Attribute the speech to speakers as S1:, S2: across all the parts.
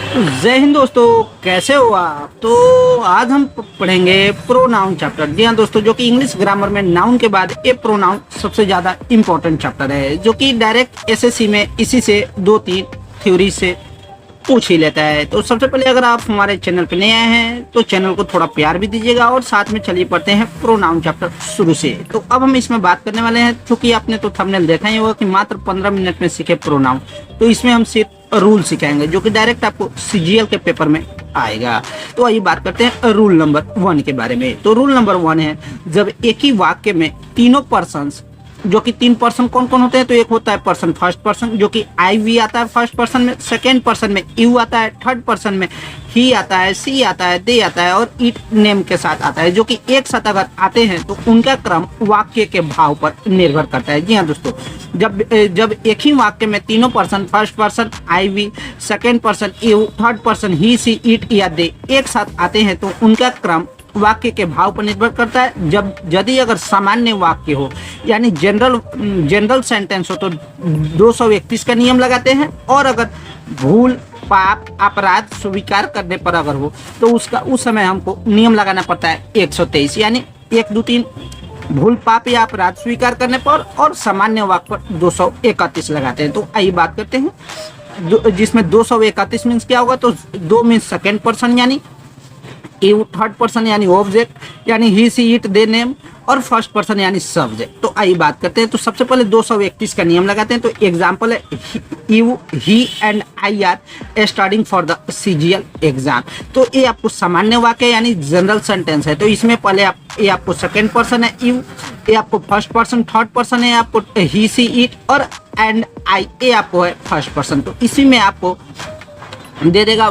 S1: जय हिंद दोस्तों, कैसे हो आप। तो आज हम पढ़ेंगे प्रोनाउन चैप्टर। जी हाँ दोस्तों, जो कि इंग्लिश ग्रामर में नाउन के बाद ये प्रोनाउन सबसे ज़्यादा इम्पोर्टेंट चैप्टर है, जो कि डायरेक्ट एसएससी में इसी से 2-3 थ्योरी से पूछ ही लेता है। तो सबसे पहले अगर आप हमारे चैनल पर नए आए हैं तो चैनल को थोड़ा प्यार भी दीजिएगा और साथ में चलिए पढ़ते हैं प्रोनाउन चैप्टर शुरू से। तो अब हम इसमें बात करने वाले हैं, क्योंकि आपने तो थंबनेल देखा ही होगा कि मात्र 15 मिनट में सीखे प्रोनाउन। तो इसमें हम सिर्फ रूल सिखाएंगे जो कि डायरेक्ट आपको सीजीएल के पेपर में आएगा। तो आइए बात करते हैं रूल नंबर 1 के बारे में। तो रूल नंबर 1 है, जब एक ही वाक्य में तीनों पर्सन्स, जो कि 3 पर्सन कौन कौन होते हैं, तो एक होता है पर्सन फर्स्ट पर्सन, जो कि आई वी आता है फर्स्ट पर्सन में, सेकेंड पर्सन में यू आता है, थर्ड पर्सन में ही आता है, सी आता है, दे आता है और इट नेम के साथ आता है, जो कि एक साथ अगर आते हैं तो उनका क्रम वाक्य के भाव पर निर्भर करता है। जी हाँ दोस्तों, जब एक ही वाक्य में तीनों person first person I we, second person you, third person he she it या दे एक साथ आते हैं तो उनका क्रम वाक्य के भाव पर निर्भर करता है। जब यदि अगर सामान्य वाक्य हो यानी जनरल सेंटेंस हो तो 231 का नियम लगाते हैं, और अगर भूल पाप अपराध स्वीकार करने पर अगर हो तो उसका उस समय हमको नियम लगाना पड़ता है 123, यानी 1, 2, 3 भूल पाप या अपराध स्वीकार करने पर, और सामान्य वाक्य पर 231 लगाते हैं। तो आइए बात करते हैं जिसमें 231 मीन्स क्या होगा, तो 2 मीन्स सेकेंड पर्सन यानी यू, थर्ड पर्सन यानी ऑब्जेक्ट यानी ही सी इट दे नेम, और फर्स्ट पर्सन यानी सब्जेक्ट। तो आइए बात करते हैं। तो सबसे पहले 231 का नियम लगाते हैं। तो एग्जांपल है you, he and I R studying for the CGL exam. तो ये आपको सामान्य वाक्य यानी जनरल सेंटेंस है। तो इसमें पहले ये आपको सेकेंड पर्सन है यू, ये आपको फर्स्ट पर्सन, थर्ड पर्सन है आपको ही सी इट, और एंड आई ये आपको है फर्स्ट पर्सन। तो इसी में आपको दे देगा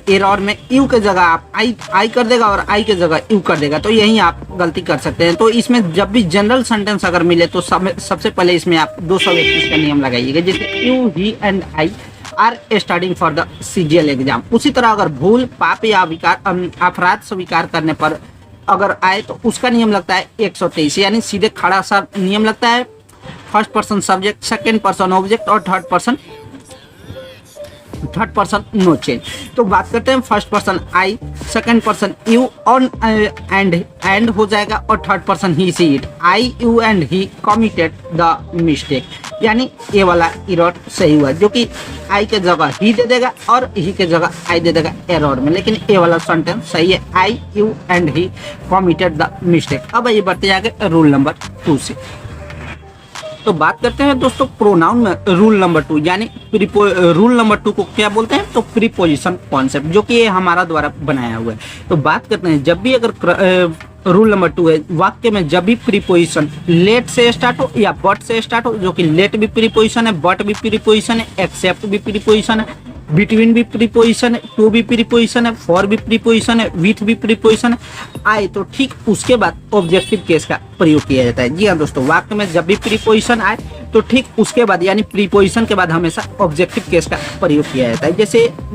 S1: एरर में यू के जगह आप आई कर देगा और आई के जगह यू कर देगा। तो यही आप गलती कर सकते हैं। तो इसमें जब भी जनरल सेंटेंस अगर मिले तो सबसे पहले इसमें आप 231 का नियम लगाइएगा, जैसे you, he and I R studying for the CGL exam. उसी तरह अगर भूल पाप या अपराध स्वीकार करने पर अगर आए तो उसका नियम लगता है 123, यानी सीधे खड़ा सा नियम लगता है। First person subject, second person object और थर्ड पर्सन नो चेंज। तो बात करते हैं first person I, second person you और एंड हो जाएगा, और third person he she it, I you and he committed the mistake, यानी ये वाला एरर सही हुआ, जो कि आई के जगह ही दे देगा और ही के जगह आई दे देगा एरर में, लेकिन ये वाला सेंटेंस सही है, I you and he committed the mistake. अब ये बढ़ते आगे रूल नंबर 2 से। तो बात करते हैं दोस्तों प्रोनाउन में रूल नंबर 2, यानी रूल नंबर 2 को क्या बोलते हैं, तो प्रीपोजिशन कॉन्सेप्ट, जो कि ये हमारा द्वारा बनाया हुआ है। तो बात करते हैं, जब भी अगर रूल नंबर 2 है, वाक्य में जब भी प्रीपोजिशन लेट से स्टार्ट हो या बट से स्टार्ट हो, जो कि लेट भी प्रीपोजिशन है, बट भी प्रीपोजिशन है, एक्सेप्ट भी प्रीपोजिशन है, बिटवीन भी प्रीपोजिशन है, टू भी प्रीपोजिशन है, फॉर भी प्रीपोजिशन है, विथ भी प्रीपोजिशन है, आए तो ठीक उसके बाद ऑब्जेक्टिव केस का प्रयोग किया जाता है। जी हाँ दोस्तों, वाक्य में जब भी प्रीपोजिशन आए तो ठीक उसके बाद यानी प्रीपोजिशन के बाद हमेशा ऑब्जेक्टिव केस का प्रयोग किया जाता है।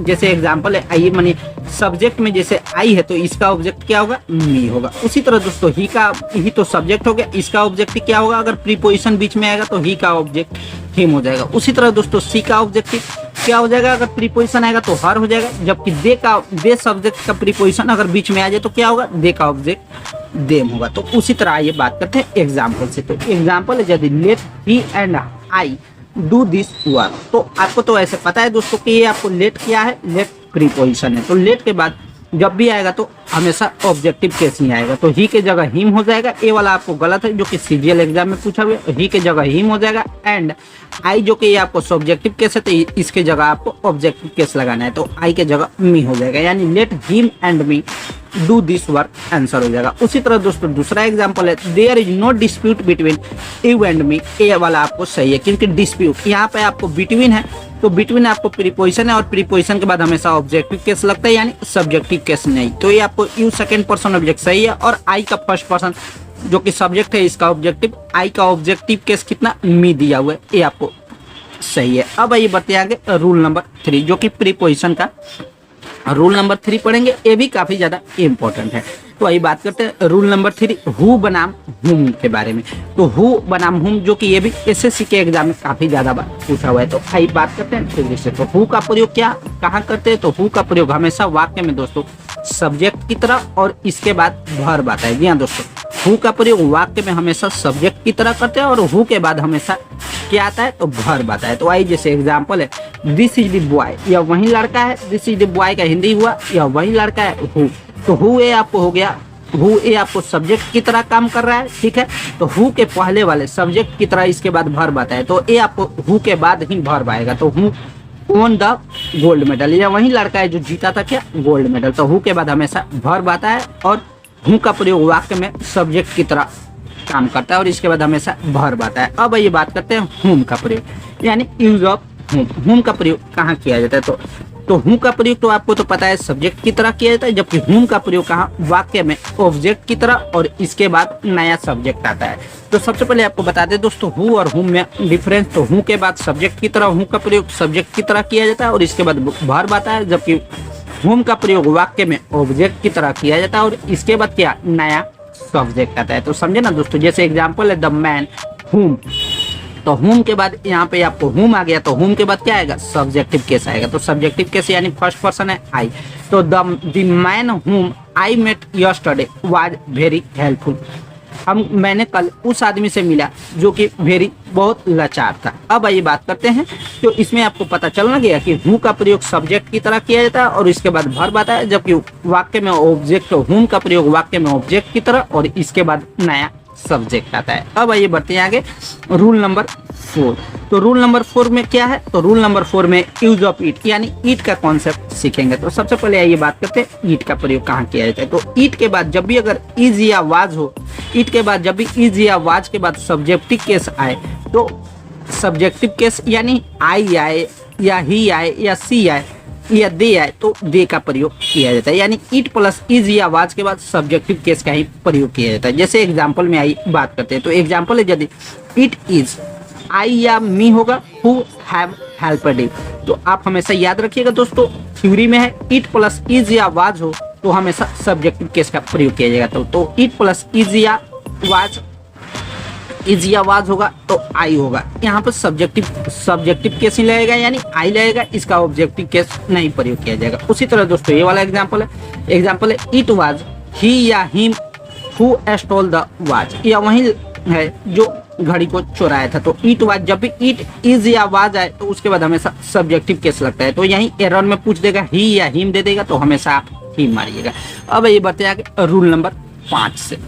S1: जैसे एग्जांपल है आइए, मानिए सब्जेक्ट में जैसे आई है तो इसका ऑब्जेक्ट क्या होगा, मी होगा। उसी तरह दोस्तों ही तो सब्जेक्ट हो गया, इसका ऑब्जेक्टिव क्या होगा, अगर प्रीपोजिशन बीच में आएगा तो ही का ऑब्जेक्ट हिम हो जाएगा। उसी तरह दोस्तों सी का ऑब्जेक्टिव क्या हो जाएगा, अगर प्रीपोजिशन आएगा तो हर हो जाएगा, जबकि दे सब्जेक्ट का प्रीपोजिशन अगर बीच में आ जाए तो क्या होगा, दे का ऑब्जेक्ट देम होगा। तो उसी तरह आइए बात करते हैं एग्जाम्पल से। तो एग्जाम्पल है, यदि let he and I do this work. तो आपको तो ऐसे पता है दोस्तों कि ये आपको लेट क्या है, लेट प्रीपोजिशन है। तो लेट के बाद जब भी आएगा तो हमेशा ऑब्जेक्टिव केस ही आएगा, तो ही के जगह हिम हो जाएगा। ये वाला आपको गलत है, जो कि सीजीएल एग्जाम में पूछा हुआ है, ही के जगह हिम हो जाएगा। एंड आई जो कि ये आपको सब्जेक्टिव केस है, तो इसके जगह आपको ऑब्जेक्टिव केस लगाना है, तो आई के जगह मी हो जाएगा, यानी let him and me do this work answer हो जाएगा। उसी तरह दोस्तों दूसरा एग्जांपल है, there is no dispute between you and me. ये वाला आपको सही है, क्योंकि डिस्प्यूट यहाँ पे आपको बिटवीन है, तो बिटवीन आपको प्रीपोजिशन है और प्रीपोजिशन के बाद हमेशा ऑब्जेक्टिव केस लगता है, यानी सब्जेक्टिव केस नहीं। तो ये आपको यू सेकेंड पर्सन ऑब्जेक्ट सही है, और आई का फर्स्ट पर्सन जो कि सब्जेक्ट है इसका ऑब्जेक्टिव, आई का ऑब्जेक्टिव केस कितना, मी दिया हुआ है, ये आपको सही है। अब आइए बढ़ते आगे रूल नंबर 3, जो कि प्रीपोजिशन का रूल नंबर 3 पढ़ेंगे। ये भी काफी ज्यादा इंपॉर्टेंट है। तो वही बात करते हैं रूल नंबर 3 हु बनाम हुम के बारे में। तो हु बनाम हुम जो कि ये भी एसएससी के एग्जाम में काफी ज्यादा बार पूछा हुआ है। तो आइए बात करते हैं फिर से। तो हु का प्रयोग क्या कहाँ करते हैं? तो हु का प्रयोग हमेशा वाक्य में दोस्तों सब्जेक्ट की तरह और इसके बाद वर्ब आता है। जी हाँ दोस्तों, हु का प्रयोग वाक्य में हमेशा सब्जेक्ट की तरह करते हैं और हु के बाद हमेशा क्या आता है? तो वर्ब आता है। तो आइए जैसे एग्जांपल है दिस इज द बॉय, यह वही लड़का है। दिस इज द बॉय का हिंदी हुआ यह वही लड़का है हु। तो हु ए आपको हो गया, हु ए आपको सब्जेक्ट की तरह काम कर रहा है, ठीक है। तो हु के पहले वाले सब्जेक्ट की तरह इसके बाद वर्ब आता है। तो ए आपको हु के बाद ही वर्ब आएगा। तो who own the gold medal, यह वही लड़का है जो जीता था क्या? Gold medal. तो हु के बाद हमेशा वर्ब आता है और हु का प्रयोग वाक्य में सब्जेक्ट की तरह काम करता है और इसके बाद हमेशा वर्ब आता है। अब ये बात करते हैं हुम का प्रयोग, यानी यूज ऑफ हुम। हुम का प्रयोग कहाँ किया जाता है? तो हुम का प्रयोग तो आपको तो पता है सब्जेक्ट की तरह किया जाता है, जबकि हुम का प्रयोग कहाँ? वाक्य में ऑब्जेक्ट की तरह और इसके बाद नया सब्जेक्ट आता है। तो सबसे पहले आपको बता दें दोस्तों हु और हुम में डिफरेंस। तो हु के बाद सब्जेक्ट की तरह हु का प्रयोग सब्जेक्ट की तरह किया जाता है और इसके बाद वर्ब आता है, जबकि हुम का प्रयोग वाक्य में ऑब्जेक्ट की तरह किया जाता है और इसके बाद क्या? नया सब्जेक्ट आता है। तो समझे ना दोस्तों, जैसे एग्जांपल है द मैन हुम। तो हुम के बाद यहाँ पे आपको हुम आ गया, तो हुम के बाद क्या आएगा? सब्जेक्टिव केस आएगा। तो सब्जेक्टिव केस यानी फर्स्ट पर्सन है आई। तो the man whom I met yesterday was very helpful. मैंने कल उस आदमी से मिला जो कि वेरी बहुत लाचार था। अब आइए बात करते हैं। तो इसमें आपको पता चलना गया कि हु का प्रयोग सब्जेक्ट की तरह किया जाता है और इसके बाद वर्ब आता है, जबकि वाक्य में ऑब्जेक्ट, हुम का प्रयोग वाक्य में ऑब्जेक्ट की तरह और इसके बाद नया सब्जेक्ट आता है। अब आइए बढ़ते हैं आगे रूल नंबर 4। तो रूल नंबर 4 में क्या है? तो रूल नंबर 4 में यूज ऑफ इट, यानी ईट का कॉन्सेप्ट सीखेंगे। तो सबसे पहले आइए बात करते हैं ईट का प्रयोग कहाँ किया जाता है। तो ईट के बाद जब भी अगर इज या वाज हो, ईट के बाद जब भी इज या वाज के बाद सब्जेक्टिव केस आए, तो सब्जेक्टिव केस यानी आई आए या ही आए या सी आए या दे आए, तो दे का प्रयोग किया जाता है। यानी इट प्लस इज या वाज के बाद सब्जेक्टिव केस का ही प्रयोग किया जाता है। जैसे एग्जांपल में आई बात करते हैं। तो एग्जांपल है यदि इट इज आई या मी होगा हु हैव हेल्प्ड यू। तो आप हमेशा याद रखिएगा दोस्तों, थ्योरी में है इट प्लस इज या वाज हो तो हमेशा सब्जेक्टिव केस का प्रयोग किया जाएगा। तो इट प्लस इज या वाज होगा तो आई होगा। यहाँ पर सब्जेक्टिव केस ही लगेगा, यानी आई लगेगा, इसका ऑब्जेक्टिव केस नहीं प्रयोग किया जाएगा। उसी तरह दोस्तों ये वाला एग्जांपल है इट वाज ही या him who stole the watch, या वही है जो घड़ी को चुराया था। तो इट वाज, जब भी इट इज या वाज आए तो उसके बाद हमेशा सब्जेक्टिव केस लगता है। तो यही एरर में पूछ देगा ही या हिम दे देगा तो हमेशा ही मारिएगा। अब ये बढ़ते हैं आगे रूल नंबर 5 से।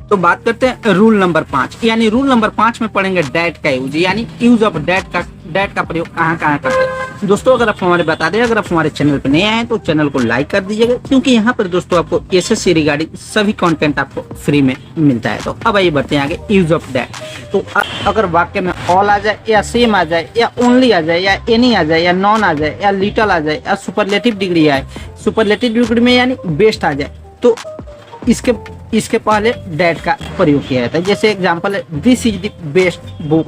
S1: तो बात करते हैं रूल नंबर 5, यानी रूल नंबर 5 में पढ़ेंगे डैट का यूज, यानी यूज ऑफ डैट का प्रयोग कहाँ करते हैं। दोस्तों अगर आप हमारे बता दें, अगर आप हमारे चैनल पर नए आए तो चैनल को लाइक कर दीजिएगा, क्योंकि यहाँ पर दोस्तों आपको एसएससी रिगार्डिंग सभी कंटेंट आपको फ्री में मिलता है। तो अब आइए बढ़ते हैं आगे यूज ऑफ डैट। तो अगर वाक्य में ऑल आ जाए या सेम आ जाए या ओनली आ जाए या एनी आ जाए या नॉन आ जाए या लिटल आ जाए या सुपरलेटिव डिग्री आए, सुपरलेटिव डिग्री में यानी बेस्ट आ जाए, तो इसके पहले डैट का प्रयोग किया जाता है। जैसे एग्जांपल है this is the best book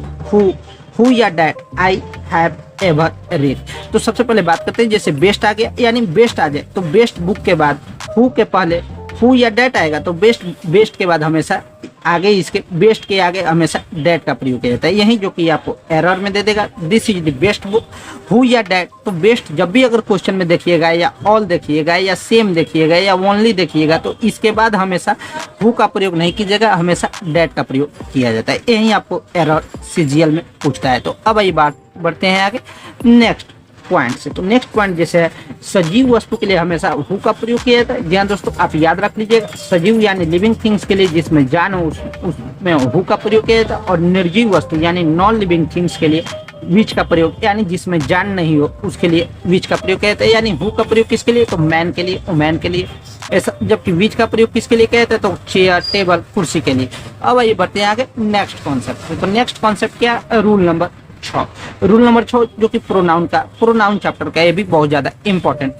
S1: who या that I have ever read. तो सबसे पहले बात करते हैं, जैसे बेस्ट आ गया यानी बेस्ट आ जाए तो बेस्ट बुक के बाद हु के पहले हु या डैट आएगा, तो बेस्ट के बाद हमेशा आगे इसके बेस्ट के आगे हमेशा डैट का प्रयोग किया जाता है। यही जो कि आपको एरर में दे देगा this is the best book who या डैट। तो बेस्ट जब भी अगर क्वेश्चन में देखिएगा या ऑल देखिएगा या सेम देखिएगा या ओनली देखिएगा, तो इसके बाद हमेशा हु का प्रयोग नहीं कीजिएगा, हमेशा डैट का प्रयोग किया जाता है। यही आपको एरर सीजीएल में पूछता है। तो अब ये बात बढ़ते हैं आगे नेक्स्ट पॉइंट से। तो नेक्स्ट पॉइंट जैसे है सजीव वस्तु के लिए हमेशा हु का प्रयोग किया जाता है। जी हाँ दोस्तों, आप याद रख लीजिएगा, सजीव यानी लिविंग थिंग्स के लिए जिसमें जान हो उसमें हु का प्रयोग किया जाता है, और निर्जीव वस्तु यानी नॉन लिविंग थिंग्स के लिए विच का प्रयोग, यानी जिसमें जान नहीं हो उसके लिए विच का प्रयोग किया जाता है। यानी हु का प्रयोग किसके लिए? तो मैन के लिए, वुमेन के लिए ऐसा, जबकि विच का प्रयोग किसके लिए किया जाता है? तो चेयर, टेबल, कुर्सी के लिए। अब आइए बढ़ते हैं आगे नेक्स्ट कॉन्सेप्ट। तो नेक्स्ट कॉन्सेप्ट क्या? Rule number 6। रूल नंबर 6 जो कि प्रोनाउन चैप्टर का, ये भी बहुत ज्यादा इंपॉर्टेंट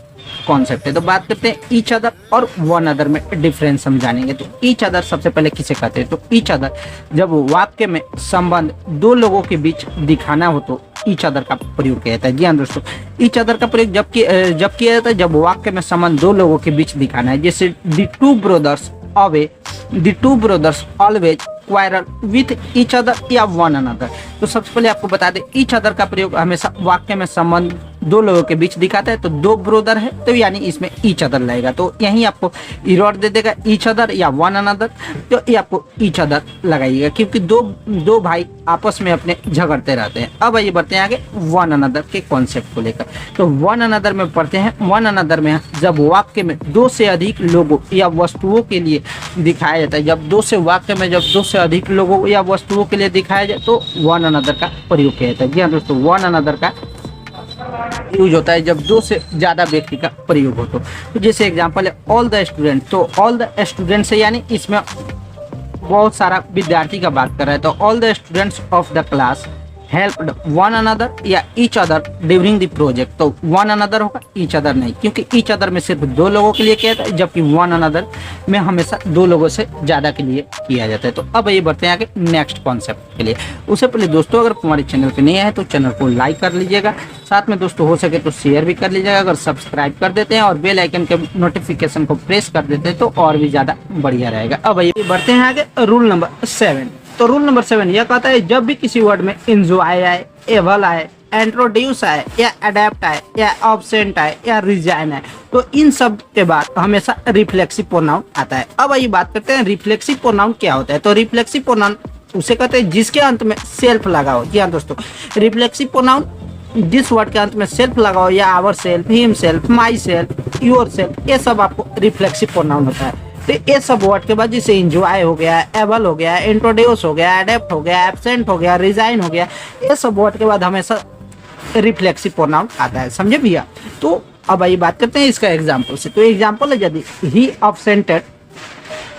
S1: कॉन्सेप्ट है। तो बात करते हैं ईच अदर और वन अदर में डिफरेंस हम जानेंगे। तो ईच अदर सबसे पहले किसे कहते हैं? तो ईच अदर जब वाक्य में संबंध दो लोगों के बीच दिखाना हो तो ईच अदर का प्रयोग किया जाता है। जी हाँ दोस्तों, ईच अदर का प्रयोग जब किया जाता है जब वाक्य में संबंध दो लोगों के बीच दिखाना है। जैसे the two brothers always quarrel with each other या वन अनदर। तो सबसे पहले आपको बता दें ईच अदर का प्रयोग हमेशा वाक्य में संबंध दो लोगों के बीच दिखाता है। तो दो ब्रदर है तो यानी इसमें ईच अदर लगेगा। तो यहीं आपको इरोड दे देगा ईच अदर या वन अनदर, तो ये आपको ईच अदर लगाइएगा क्योंकि दो भाई आपस में अपने झगड़ते रहते हैं। अब आइए बढ़ते हैं आगे वन अनदर के कॉन्सेप्ट को लेकर। तो वन अनदर में पढ़ते हैं, वन अनदर में जब वाक्य में दो से अधिक लोगों या वस्तुओं के लिए दिखाया जाता है, जब वाक्य में जब दो से अधिक लोगों या वस्तुओं के लिए दिखाया जाए तो वन अनदर का प्रयोग किया जाता है। जी हाँ दोस्तों, वन अनदर का यूज होता है जब दो से ज्यादा व्यक्ति का प्रयोग हो। तो जैसे एग्जांपल है ऑल द स्टूडेंट, तो ऑल द स्टूडेंट से यानी इसमें बहुत सारा विद्यार्थी का बात कर रहा है। तो all the students of the class helped one another या each other during the project. तो वन अनदर होगा, ईच अदर नहीं, क्योंकि ईच अदर में सिर्फ दो लोगों के लिए किया जाता है जबकि वन अनदर में हमेशा दो लोगों से ज़्यादा के लिए किया जाता है। तो अब ये बढ़ते हैं आगे नेक्स्ट कॉन्सेप्ट के लिए। उससे पहले दोस्तों अगर हमारे चैनल पर नहीं आए तो चैनल को लाइक कर लीजिएगा, साथ में दोस्तों हो सके तो शेयर भी कर लीजिएगा। अगर सब्सक्राइब कर देते हैं और बेल आइकन के नोटिफिकेशन को प्रेस कर देते हैं तो और भी ज़्यादा बढ़िया रहेगा। अब ये बढ़ते हैं आगे रूल नंबर 7। तो रूल नंबर 7 यह कहता है जब भी किसी वर्ड में एंजॉय आए, एवल आए, इंट्रोड्यूस आए या अडेप्ट आए या ऑब्सेंट आए या रिजाइन आए तो इन सब के बाद हमेशा रिफ्लेक्सिव प्रोनाउन आता है। अब आइए बात करते हैं रिफ्लेक्सिव प्रोनाउन क्या होता है। तो रिफ्लेक्सिव प्रोनाउन उसे कहते हैं जिसके अंत में सेल्फ लगा हो। जी हाँ दोस्तों, रिफ्लेक्सिव प्रोनाउन जिस वर्ड के अंत में सेल्फ लगा हो या ourself, himself, myself, yourself, ये सब आपको रिफ्लेक्सिव प्रोनाउन होता है। तो ये सब वर्ड के बाद जैसे इंजॉय हो गया, एबल हो गया, इंट्रोड्यूस हो गया, अडेप्ट हो गया, एब्सेंट हो गया, रिजाइन हो गया, ये सब वर्ड के बाद हमेशा रिफ्लेक्सिव प्रोनाउन आता है। समझे भैया? तो अब आइए बात करते हैं इसका एग्जाम्पल से। तो एग्जाम्पल है यदि ही अब्सेंटेड,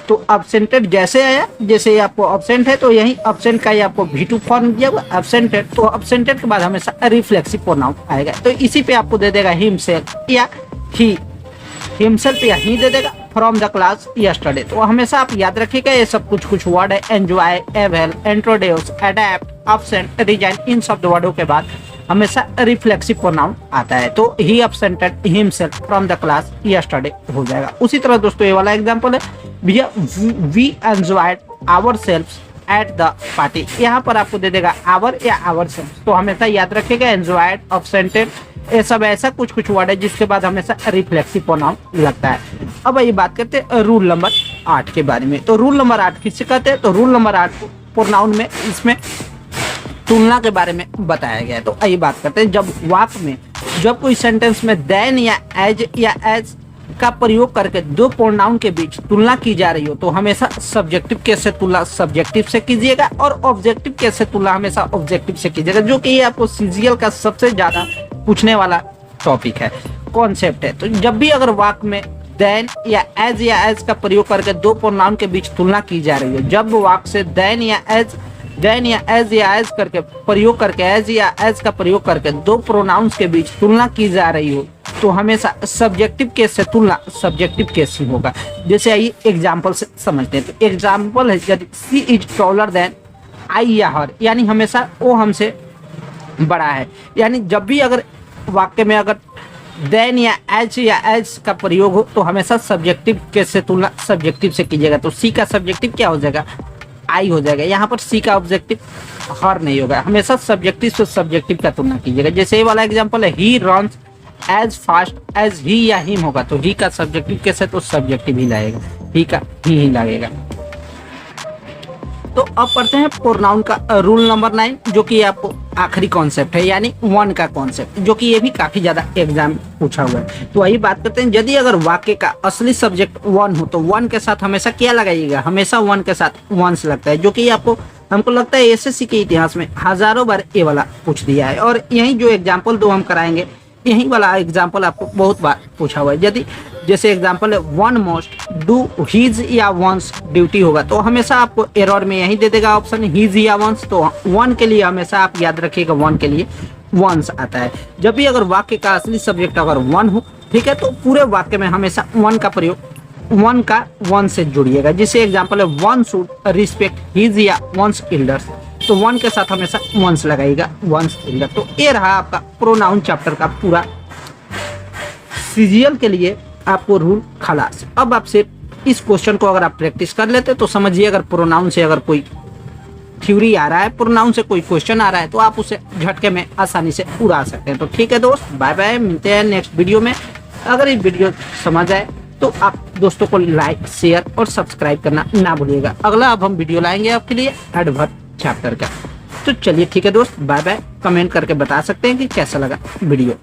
S1: तो अब्सेंटेड जैसे आया, जैसे आपको अब्सेंट है तो यही अब्सेंट का ही आपको V2 फॉर्म दिया हुआ अब्सेंटेड, तो अब्सेंटेड के बाद हमेशा रिफ्लेक्सिव प्रोनाउन आएगा। तो इसी पे आपको दे देगा हिमसेल्फ या ही, हिमसेल्फ या ही दे देगा फ्रॉम द क्लास यस्टरडे। तो हमेशा आप याद रखिएगा ये सब कुछ वर्ड है, enjoy, avail, introduce, adapt, absent, resign, इन शब्द वर्डों के बाद हमेशा रिफ्लेक्सिव प्रोनाउन आता है। तो he absented himself from the class yesterday हो जाएगा। उसी तरह दोस्तों ये वाला एग्जांपल है भैया we enjoyed ourself at the party, यहाँ पर आपको दे देगा आवर या आवर सेल्फ। तो हमेशा याद रखिएगा एंजॉयड, अब्सेंटेड, ये सब ऐसा कुछ वर्ड है जिसके बाद हमेशा रिफ्लेक्सिव प्रोनाउन लगता है। अब ये बात करते हैं रूल नंबर 8 के बारे में। तो रूल नंबर 8 किससे कहते हैं? तो रूल नंबर 8 प्रोनाउन में इसमें तुलना के बारे में बताया गया है। तो आइए बात करते हैं जब वाक्य में जब कोई सेंटेंस में देन या एज का प्रयोग करके दो प्रोनाउन के बीच तुलना की जा रही हो तो हमेशा सब्जेक्टिव केस से तुलना सब्जेक्टिव से कीजिएगा और ऑब्जेक्टिव केस से तुलना हमेशा ऑब्जेक्टिव से कीजिएगा, जो कि ये आपको सीजीएल का सबसे ज्यादा पूछने वाला टॉपिक है, कॉन्सेप्ट है। तो जब भी अगर वाक्य में देन या एज का प्रयोग करके दो प्रोनाउन के बीच तुलना की जा रही है, जब वाक्य से देन या एज करके प्रयोग करके एज या एज का प्रयोग करके दो प्रोनाउंस के बीच तुलना की जा रही हो तो हमेशा सब्जेक्टिव केस से तुलना सब्जेक्टिव केस ही होगा। जैसे आइए एग्जाम्पल से समझते हैं। तो एग्जाम्पल है यदि सी इज टॉलर देन आई या हर, यानी हमेशा वो हमसे बड़ा है। यानी जब भी अगर वाक्य में अगर देन या एज का प्रयोग हो तो हमेशा सब्जेक्टिव केस से तुलना सब्जेक्टिव से कीजिएगा। तो सी का सब्जेक्टिव क्या हो जाएगा? आई हो जाएगा। यहाँ पर सी का ऑब्जेक्टिव हर नहीं होगा, हमेशा सब्जेक्टिव से सब्जेक्टिव का तुलना कीजिएगा। जैसे ये वाला एग्जांपल है he runs as fast as he या हिम होगा तो ही का सब्जेक्टिव कैसे? तो सब्जेक्टिव ही लगेगा, ही का ही लगेगा। तो अब पढ़ते हैं प्रोनाउन का रूल नंबर 9, जो कि आपको आखिरी कॉन्सेप्ट है, यानी वन का कॉन्सेप्ट, जो कि ये भी काफी ज्यादा एग्जाम पूछा हुआ है। तो वही बात करते हैं, यदि अगर वाक्य का असली सब्जेक्ट वन हो तो वन के साथ हमेशा क्या लगाइएगा? हमेशा वन के साथ वंस लगता है, जो कि आपको हमको लगता है एसएससी के इतिहास में हजारों बार ये वाला पूछ दिया है। और यही जो एग्जाम्पल दो हम कराएंगे, यही वाला एग्जाम्पल आपको बहुत बार पूछा हुआ है। यदि जैसे एग्जाम्पल है वन मोस्ट डू हिज या वंस ड्यूटी होगा तो हमेशा आपको एरर में यही दे देगा ऑप्शन हिज या वंस। तो वन के लिए हमेशा आप याद रखिएगा वन के लिए वंस आता है। जब भी अगर वाक्य का असली सब्जेक्ट अगर वन हो ठीक है, तो पूरे वाक्य में हमेशा वन का प्रयोग, वन का वन से जुड़िएगा। जिसे एग्जाम्पल है वन शुड रिस्पेक्ट हिज या वंस एल्डर्स, तो वन के साथ हमेशा वंस लगाइएगा, वंस एल्डर। तो ये रहा आपका प्रोनाउन चैप्टर का पूरा सीजीएल के लिए आपको रूल खलास। अब आपसे इस क्वेश्चन को अगर आप प्रैक्टिस कर लेते तो समझिए, अगर प्रोनाउन से अगर कोई थ्योरी आ रहा है, प्रोनाउन से कोई क्वेश्चन आ रहा है, तो आप उसे झटके में आसानी से उड़ा सकते हैं। तो ठीक है दोस्त, बाय बाय, मिलते हैं नेक्स्ट वीडियो में। अगर ये वीडियो समझ आए तो आप दोस्तों को लाइक, शेयर और सब्सक्राइब करना ना भूलिएगा। अगला अब हम वीडियो लाएंगे आपके लिए एडवर्ब चैप्टर का। तो चलिए ठीक है दोस्त, बाय बाय। कमेंट करके बता सकते हैं कि कैसा लगा वीडियो।